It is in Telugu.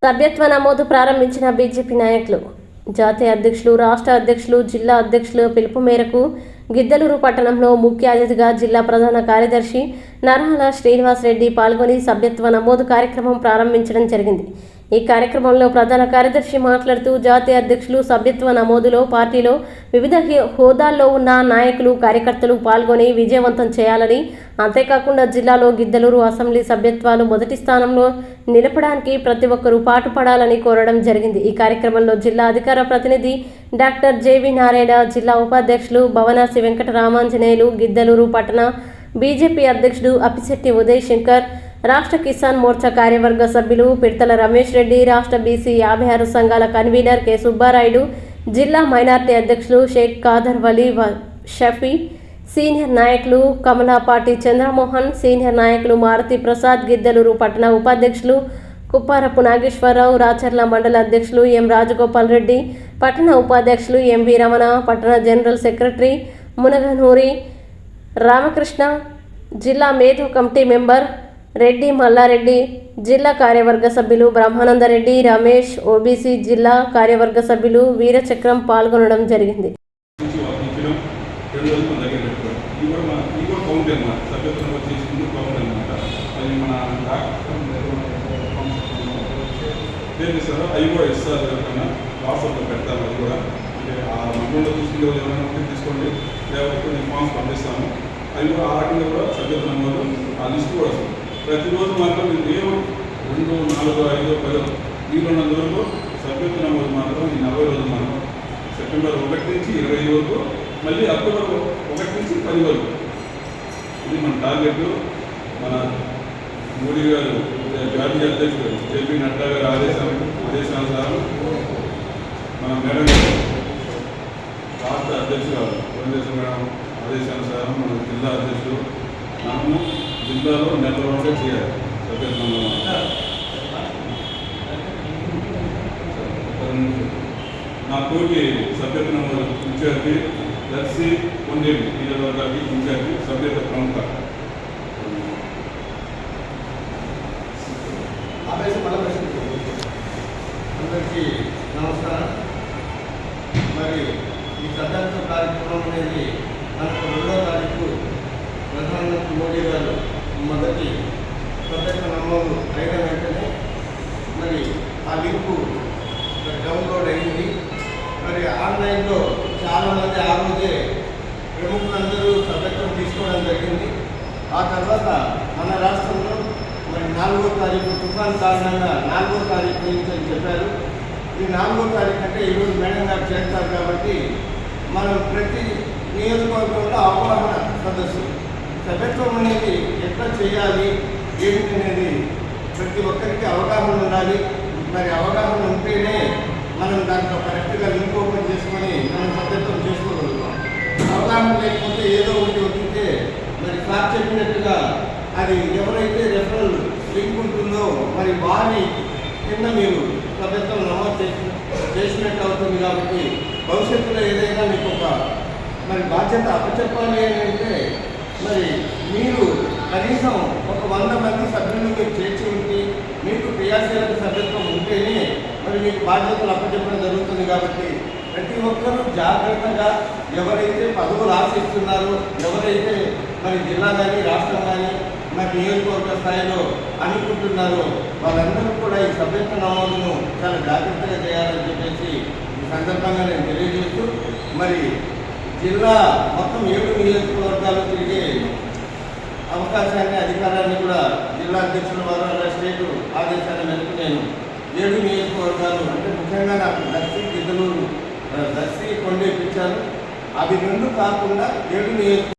సభ్యత్వ నమోదు ప్రారంభించిన బీజేపీ నాయకులు, జాతీయ అధ్యక్షులు, రాష్ట్ర అధ్యక్షులు, జిల్లా అధ్యక్షుల పిలుపు మేరకు గిద్దలూరు పట్టణంలో ముఖ్య అతిథిగా జిల్లా ప్రధాన కార్యదర్శి నరహల శ్రీనివాస్ రెడ్డి పాల్గొని సభ్యత్వ నమోదు కార్యక్రమం ప్రారంభించడం జరిగింది. ఈ కార్యక్రమంలో ప్రధాన కార్యదర్శి మాట్లాడుతూ, జాతీయ అధ్యక్షులు సభ్యత్వ నమోదులో పార్టీలో వివిధ హోదాల్లో ఉన్న నాయకులు, కార్యకర్తలు పాల్గొని విజయవంతం చేయాలని, అంతేకాకుండా జిల్లాలో గిద్దలూరు అసెంబ్లీ సభ్యత్వాలు మొదటి స్థానంలో నిలపడానికి ప్రతి ఒక్కరూ పాటుపడాలని కోరడం జరిగింది. ఈ కార్యక్రమంలో జిల్లా అధికార ప్రతినిధి డాక్టర్ జేవి నారాయణ, జిల్లా ఉపాధ్యక్షులు భవనాసి వెంకట రామాంజనేయులు, గిద్దలూరు పట్టణ బీజేపీ అధ్యక్షుడు అప్పిశెట్టి ఉదయ్ శంకర్, రాష్ట్ర కిసాన్ మోర్చా కార్యవర్గ సభ్యులు పిడతల రమేష్ రెడ్డి, రాష్ట్ర బీసీ 56 సంఘాల కన్వీనర్ కె సుబ్బారాయుడు, జిల్లా మైనార్టీ అధ్యక్షులు షేక్ ఖాదర్ వలీ షఫీ, సీనియర్ నాయకులు కమలాపాటి చంద్రమోహన్, సీనియర్ నాయకులు మారుతి ప్రసాద్, గిద్దలూరు పట్టణ ఉపాధ్యక్షులు కుప్పారపు నాగేశ్వరరావు, రాచర్ల మండల అధ్యక్షులు ఎం రాజగోపాల్ రెడ్డి, పట్టణ ఉపాధ్యక్షులు ఎంవి రమణ, పట్టణ జనరల్ సెక్రటరీ మునగనూరి రామకృష్ణ, జిల్లా మేధో కమిటీ మెంబర్ రెడ్డి మల్లారెడ్డి, జిల్లా కార్యవర్గ సభ్యులు బ్రహ్మానందరెడ్డి, రమేష్, ఓబీసీ జిల్లా కార్యవర్గ సభ్యులు వీరచక్రం పాల్గొనడం జరిగింది. తీసుకోండి, లేకపోతే ఫామ్స్ పంపిస్తాము. అవి కూడా ఆ రకంగా కూడా సభ్యత్వ నమోదు ఆ లిస్ట్ కూడా వస్తుంది. ప్రతిరోజు మాత్రం మీరు ఏమో 2, 4, 5, 10 వీలున్నంత వరకు సభ్యత్వ నమోదు మాత్రం ఈ 40 రోజులు మాత్రం సెప్టెంబర్ 1 నుంచి 25 వరకు, మళ్ళీ అక్టోబర్ 1 నుంచి 10 వరకు. ఇది మన టార్గెట్. మన మోడీ గారు జాతీయ అధ్యక్షుడు జేపీ నడ్డా గారు ఆదేశానుసారం మన మేడం రాష్ట్ర అధ్యక్షుడు తెలుగుదేశం మేడం ఆదేశానుసారం మన జిల్లా అధ్యక్షుడు మనము జిల్లాలో నెల రోజులు చేయాలి సభ్యత్వంలో. నా తోటి సభ్యత్వం ఇన్ఛార్జి దర్శి కొండేవి నియోజకవర్గానికి ఇన్ఛార్జి సభ్యత్వ ప్రముఖ అందరికీ నమస్కారం. మరి ఈ సభ్యత్వ కార్యక్రమం అనేది మనకు 2వ తారీఖు ప్రధానమంత్రి మోడీ గారు మొదటి సభ్యత్వ నమోదు అయిన వెంటనే మరి ఆ లింకు డౌన్లోడ్ అయింది. మరి ఆన్లైన్లో చాలామంది ఆ రోజే ప్రముఖులందరూ సభ్యత్వం తీసుకోవడం జరిగింది. ఆ తర్వాత మన రాష్ట్రంలో మరి 4వ తారీఖు తుఫాన్ కారణంగా 4వ తారీఖు నుంచి అని చెప్పారు. ఈ 4వ తారీఖు అంటే ఈరోజు మేడం గారు చేస్తారు కాబట్టి మనం ప్రతి నియోజకవర్గంలో అవగాహన సదస్సు, సభ్యత్వం అనేది ఎట్లా చేయాలి ఏమిటి అనేది ప్రతి ఒక్కరికి అవగాహన ఉండాలి. మరి అవగాహన ఉంటేనే మనం దాంట్లో కరెక్ట్గా లింక్ ఓపెన్ చేసుకొని మనం సభ్యత్వం చేసుకోగలుగుతాం. అవగాహన లేకపోతే ఏదో ఒకటి వచ్చితే మరి సార్ చెప్పినట్టుగా అది ఎవరైతే రెఫరల్ లింక్ ఉంటుందో మరి వారి కింద మీరు సభ్యత్వం నమోదు చేసినట్టు అవుతుంది. కాబట్టి భవిష్యత్తులో ఏదైనా మీకు ఒక మరి బాధ్యత అప్పచెప్పాలి అని అంటే మరి మీరు కనీసం ఒక 100 మంది సభ్యులను మీరు చేర్చి ఉంటే మీకు క్రియాశీలక సభ్యత్వం ఉంటేనే మరి మీకు బాధ్యతలు అప్పచెప్పడం జరుగుతుంది. కాబట్టి ప్రతి ఒక్కరూ జాగ్రత్తగా ఎవరైతే పదవులు ఆశిస్తున్నారో, ఎవరైతే మరి జిల్లా కానీ రాష్ట్రం కానీ మరి నియోజకవర్గ స్థాయిలో అనుకుంటున్నారో వాళ్ళందరూ కూడా ఈ సభ్యత్వ నమోదును చాలా జాగ్రత్తగా చేయాలని చెప్పేసి ఈ సందర్భంగా నేను తెలియజేస్తూ, మరి జిల్లా మొత్తం 7 నియోజకవర్గాలు తిరిగే అవకాశాన్ని, అధికారాన్ని కూడా జిల్లా అధ్యక్షుల వారు స్టేట్ ఆదేశాల మేరకు నేను 7 నియోజకవర్గాలు అంటే ముఖ్యంగా నాకు దర్శి, గిద్దలూరు, దర్శి, కొండేపి ఇచ్చారు. అవి 2 కాకుండా 7 నియోజకవర్గాలు